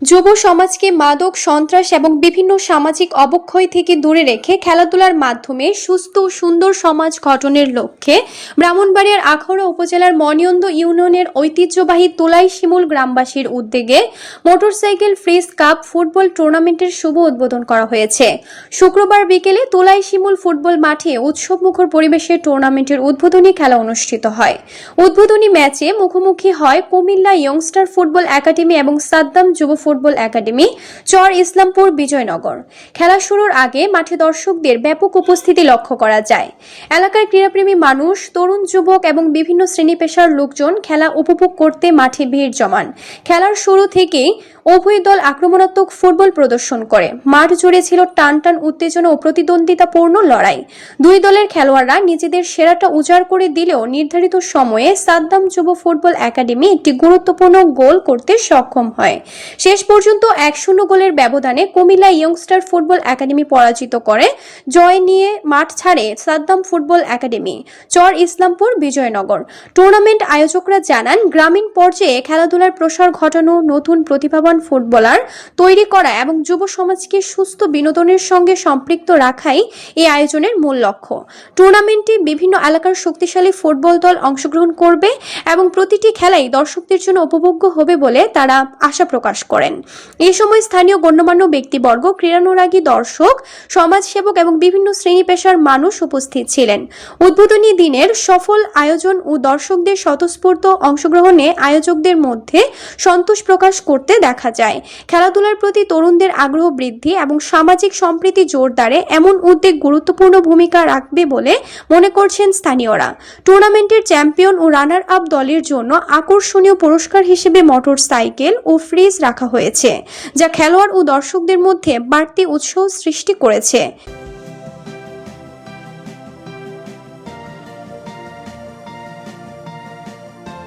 যুব সমাজকে মাদক, সন্ত্রাস এবং বিভিন্ন সামাজিক অবক্ষয় থেকে দূরে রেখে খেলাধুলার মাধ্যমে সুস্থ ও সুন্দর সমাজ গঠনের লক্ষ্যে ব্রাহ্মণবাড়িয়ার আখাউড়া উপজেলার মনিয়ন্দ ইউনিয়নের ঐতিহ্যবাহী তোলাই শিমুল গ্রামবাসীর উদ্যোগে মোটরসাইকেল ফ্রিজ কাপ ফুটবল টুর্নামেন্টের শুভ উদ্বোধন করা হয়েছে। শুক্রবার বিকেলে তোলাই শিমুল ফুটবল মাঠে উৎসবমুখর পরিবেশে টুর্নামেন্টের উদ্বোধনী খেলা অনুষ্ঠিত হয়। উদ্বোধনী ম্যাচে মুখোমুখি হয় কুমিল্লা ইয়ংস্টার ফুটবল একাডেমি এবং সাদ্দাম যুব ফুটবল একাডেমি, চর ইসলামপুর, বিজয়নগর। খেলা শুরুর আগে মাঠে দর্শকদের ব্যাপক উপস্থিতি লক্ষ্য করা যায়। এলাকার ক্রীড়াপ্রেমী মানুষ, তরুণ, যুবক এবং বিভিন্ন শ্রেণী পেশার লোকজন খেলা উপভোগ করতে মাঠে ভিড় জমান। খেলার শুরু থেকেই উভয় দল আক্রমণাত্মক ফুটবল প্রদর্শন করে। মাঠ জুড়ে ছিল টানটান উত্তেজনা ও প্রতিদ্বন্দ্বিতাপূর্ণ লড়াই। দুই দলের খেলোয়াড়রা নিজেদের সেরাটা উজাড় করে দিলেও নির্ধারিত সময়ে সাদ্দাম যুব ফুটবল একাডেমি একটি গুরুত্বপূর্ণ গোল করতে সক্ষম হয়। শেষ পর্যন্ত 1-0 গোলের ব্যবধানে কুমিল্লা ইয়ংস্টার ফুটবল একাডেমি পরাজিত করে। জয় নিয়ে মাঠ ছাড়ে সাদ্দাম ফুটবল একাডেমি, চর ইসলামপুর, বিজয়নগর। টুর্নামেন্ট আয়োজকরা জানান, গ্রামীণ পর্যায়ে খেলাধুলার প্রসার ঘটানো, নতুন প্রতিভাবান ফুটবলার তৈরি করা এবং যুব সমাজকে সুস্থ বিনোদনের সঙ্গে সম্পৃক্ত রাখাই এই আয়োজনের মূল লক্ষ্য। টুর্নামেন্টে বিভিন্ন এলাকার শক্তিশালী ফুটবল দল অংশগ্রহণ করবে এবং প্রতিটি খেলাই দর্শকদের জন্য উপভোগ্য হবে বলে তারা আশা প্রকাশ করেন। এই সময় স্থানীয় গণ্যমান্য ব্যক্তিবর্গ, ক্রীড়ানুরাগী দর্শক, সমাজসেবক এবং বিভিন্ন শ্রেণী পেশার মানুষ উপস্থিত ছিলেন। উদ্বোধনী দিনের সফল আয়োজন ও দর্শকদের স্বতঃস্ফূর্ত অংশগ্রহণে আয়োজকদের মধ্যে সন্তোষ প্রকাশ করতে দেখা যায়। খেলাধুলার প্রতি তরুণদের আগ্রহ বৃদ্ধি এবং সামাজিক সম্প্রীতি জোরদারে এমন উদ্যোগ গুরুত্বপূর্ণ ভূমিকা রাখবে বলে মনে করছেন স্থানীয়রা। টুর্নামেন্টের চ্যাম্পিয়ন ও রানার আপ দলের জন্য আকর্ষণীয় পুরস্কার হিসেবে মোটরসাইকেল ও ফ্রিজ রাখা হয়েছে, যা খেলোয়াড় ও দর্শকদের মধ্যে বাড়তি উৎসাহ সৃষ্টি করেছে।